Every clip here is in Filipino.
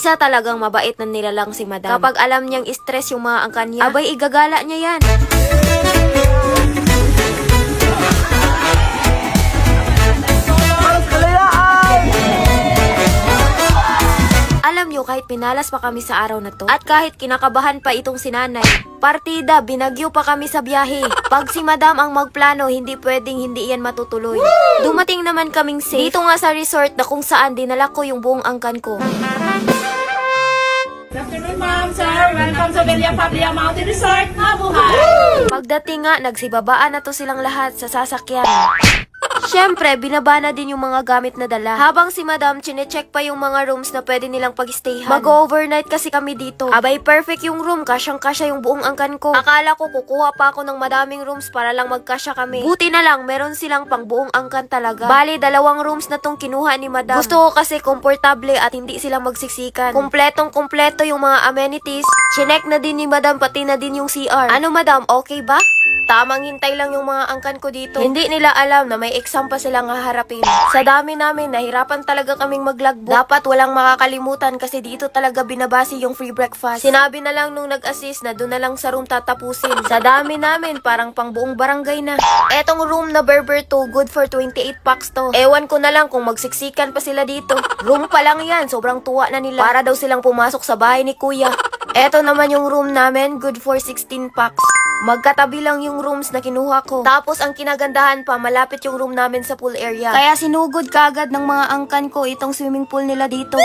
Isa talagang mabait na nilalang si madam. Kapag alam niyang stress yung mga angkan niya, abay igagala niya yan. Alam nyo, kahit pinalas pa kami sa araw na to, at kahit kinakabahan pa itong sinanay, partida, binagyo pa kami sa biyahe. Pag si madam ang magplano, hindi pwedeng hindi yan matutuloy. Dumating naman kaming safe dito nga sa resort na kung saan dinala ko yung buong angkan ko. Good afternoon, ma'am, sir. Welcome sa Villa Pablia Mountain Resort. Mabuhay! Pagdating nga, nagsibabaan na to silang lahat sa sasakyan. Siyempre, binaba na din yung mga gamit na dala. Habang si madam, chinecheck pa yung mga rooms na pwede nilang pag-stayhan. Mag-overnight kasi kami dito. Abay, perfect yung room. Kasyang-kasya yung buong angkan ko. Akala ko kukuha pa ako ng madaming rooms para lang magkasya kami. Buti na lang, meron silang pang buong angkan talaga. Bali, 2 rooms na tong kinuha ni madam. Gusto ko kasi komportable at hindi sila magsiksikan. Kumpletong-kumpleto yung mga amenities. Chinek na din ni madam, pati na din yung CR. Ano madam, okay ba? Tamang hintay lang yung mga angkan ko dito. Hindi nila alam na may exam pa silang haharapin. Sa dami namin, nahirapan talaga kaming maglagbo. Dapat walang makakalimutan kasi dito talaga binabasi yung free breakfast. Sinabi na lang nung nag-assist na doon na lang sa room tatapusin. Sa dami namin, parang pang buong barangay na. Etong room na Berber 2, good for 28 packs to. Ewan ko na lang kung magsiksikan pa sila dito. Room pa lang yan, sobrang tuwa na nila. Para daw silang pumasok sa bahay ni kuya. Eto naman yung room namin, good for 16 packs. Magkatabi lang yung rooms na kinuha ko. Tapos ang kinagandahan pa, malapit yung room namin sa pool area. Kaya sinugod kagad ng mga angkan ko itong swimming pool nila dito.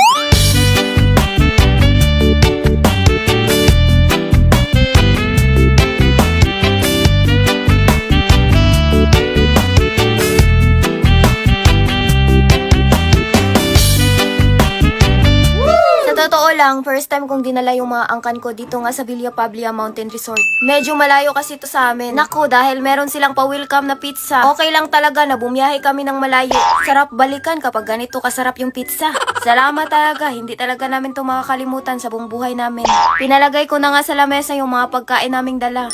Totoo lang, first time kong dinala yung mga angkan ko dito nga sa Villa Pablia Mountain Resort. Medyo malayo kasi ito sa amin. Naku, dahil meron silang pa-welcome na pizza. Okay lang talaga na bumiyahe kami ng malayo. Sarap balikan kapag ganito kasarap yung pizza. Salamat talaga, hindi talaga namin ito makakalimutan sa buong buhay namin. Pinalagay ko na nga sa lamesa yung mga pagkain naming dala.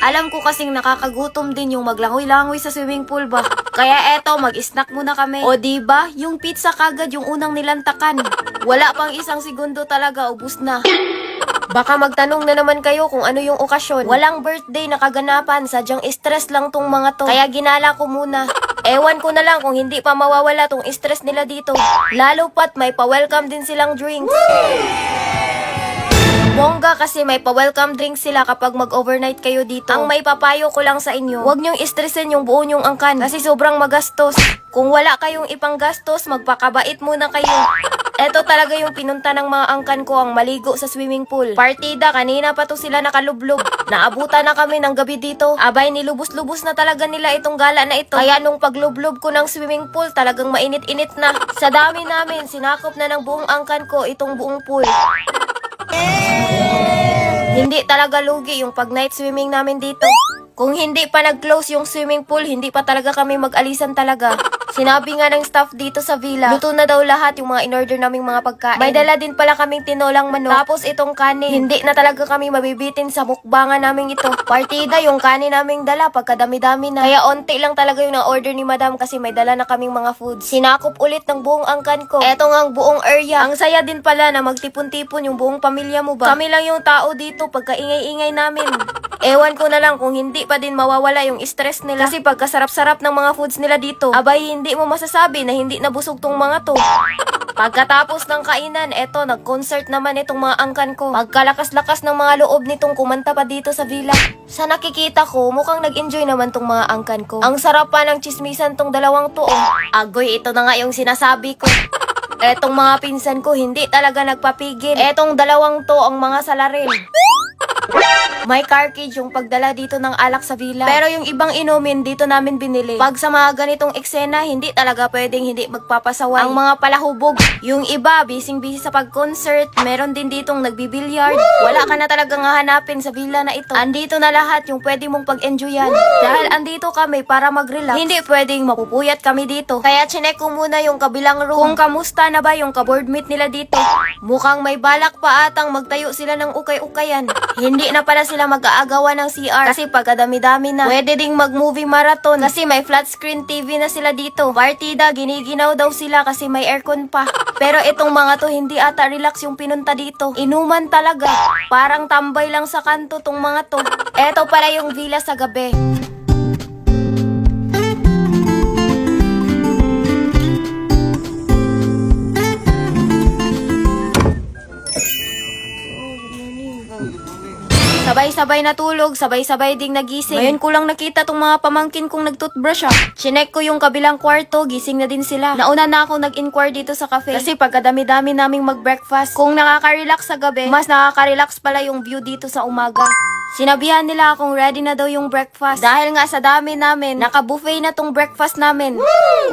Alam ko kasing nakakagutom din yung maglangoy-langoy sa swimming pool ba. Kaya eto, mag-snack muna kami. O diba, yung pizza kagad yung unang nilantakan. Wala pang isang segundo talaga, ubus na. Baka magtanong na naman kayo kung ano yung okasyon. Walang birthday na kaganapan, sadyang stress lang tong mga to. Kaya ginala ko muna. Ewan ko na lang kung hindi pa mawawala tong stress nila dito. Lalo pat may pa-welcome din silang drinks. Bongga kasi may pa-welcome drink sila kapag mag-overnight kayo dito. Ang may papayo ko lang sa inyo, huwag nyong stressin yung buo nyong angkan kasi sobrang magastos. Kung wala kayong ipanggastos, magpakabait muna kayo. Eto talaga yung pinunta ng mga angkan ko, ang maligo sa swimming pool. Partida, kanina pa to sila nakalublob. Naabutan na kami ng gabi dito. Abay, nilubos-lubos na talaga nila itong gala na ito. Kaya nung paglublob ko ng swimming pool, talagang mainit-init na. Sa dami namin, sinakop na ng buong angkan ko itong buong pool. Hindi talaga lugi yung pag night swimming namin dito. Kung hindi pa nag-close yung swimming pool, hindi pa talaga kami mag-alisan talaga. Sinabi nga ng staff dito sa villa, luto na daw lahat yung mga in-order naming mga pagkain. May dala din pala kaming tinolang manok. Tapos itong kanin, hindi na talaga kami mabibitin sa mukbangan namin ito. Partida yung kanin naming dala, pagkadami-dami na. Kaya onti lang talaga yung na-order ni madam kasi may dala na kaming mga foods. Sinakop ulit ng buong angkan ko. Eto nga ang buong area. Ang saya din pala na magtipon-tipon yung buong pamilya mo ba? Kami lang yung tao dito pagka ingay-ingay namin. Ewan ko na lang kung hindi pa din mawawala yung stress nila. Kasi pagkasarap-sarap ng mga foods nila dito, abay hindi mo masasabi na hindi nabusog tong mga to. Pagkatapos ng kainan, eto, nag-concert naman itong mga angkan ko. Pagkalakas-lakas ng mga loob nitong kumanta pa dito sa villa. Sa nakikita ko, mukhang nag-enjoy naman tong mga angkan ko. Ang sarap pa ng chismisan tong dalawang to. Agoy, ito na nga yung sinasabi ko. Etong mga pinsan ko, hindi talaga nagpapigil. Etong dalawang to ang mga salarin. May carcage yung pagdala dito ng alak sa villa. Pero yung ibang inumin dito namin binili. Pag sa mga ganitong eksena, hindi talaga pwedeng hindi magpapasaway. Ang mga palahubog. Yung iba, busy-busy sa pag-concert. Meron din ditong nagbibilyard. Wala ka na talagang hahanapin sa villa na ito. Andito na lahat yung pwede mong pag-enjoyan. Dahil andito kami para mag-relax. Hindi pwedeng mapupuyat kami dito. Kaya chinek ko muna yung kabilang room. Kung kamusta na ba yung ka-boardmate nila dito. Mukhang may balak pa atang magtayo sila ng ukay-ukayan. Hindi na pala sila mag-aagawan ng CR kasi pagkadami-dami na. Pwede ding mag-movie marathon kasi may flat screen TV na sila dito. Partida, giniginaw daw sila kasi may aircon pa. Pero itong mga to hindi ata relax yung pinunta dito. Inuman talaga. Parang tambay lang sa kanto tong mga to. Eto pala yung villa sa gabi. Sabay-sabay natulog, sabay-sabay ding nagising. Ngayon ko lang nakita tong mga pamangkin kong nagtoothbrush Chinek ko yung kabilang kwarto, gising na din sila. Nauna na ako nag-inquire dito sa cafe. Kasi pagkadami-dami naming mag-breakfast. Kung nakaka-relax sa gabi, mas nakaka-relax pala yung view dito sa umaga. Sinabihan nila akong ready na daw yung breakfast. Dahil nga sa dami namin, naka-buffet na tong breakfast namin.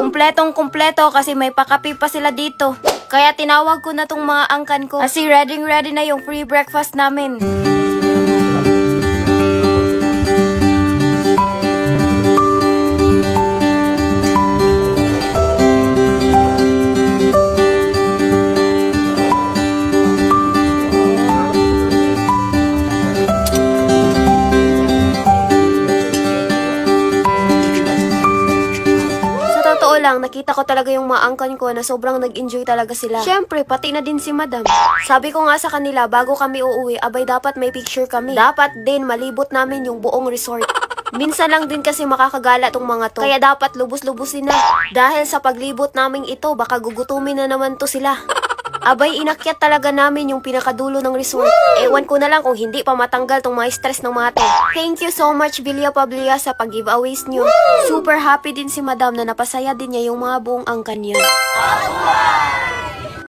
Kumpletong-kumpleto kasi may pakapi pa sila dito. Kaya tinawag ko na tong mga angkan ko. Kasi ready na yung free breakfast namin. Lang, nakita ko talaga yung mga angkan ko na sobrang nag-enjoy talaga sila. Syempre, pati na din si Madam. Sabi ko nga sa kanila, bago kami uuwi, abay dapat may picture kami. Dapat din malibot namin yung buong resort. Minsan lang din kasi makakagala tong mga to. Kaya dapat lubos-lubusin na. Dahil sa paglibot namin ito, baka gugutumin na naman to sila. Abay, inakyat talaga namin yung pinakadulo ng resort. Ewan ko na lang kung hindi pa matanggal tong mga stress ng mga to. Thank you so much, Villa Pablia, sa pag-giveaways nyo. Super happy din si Madam na napasaya din niya yung mga buong angkan niya.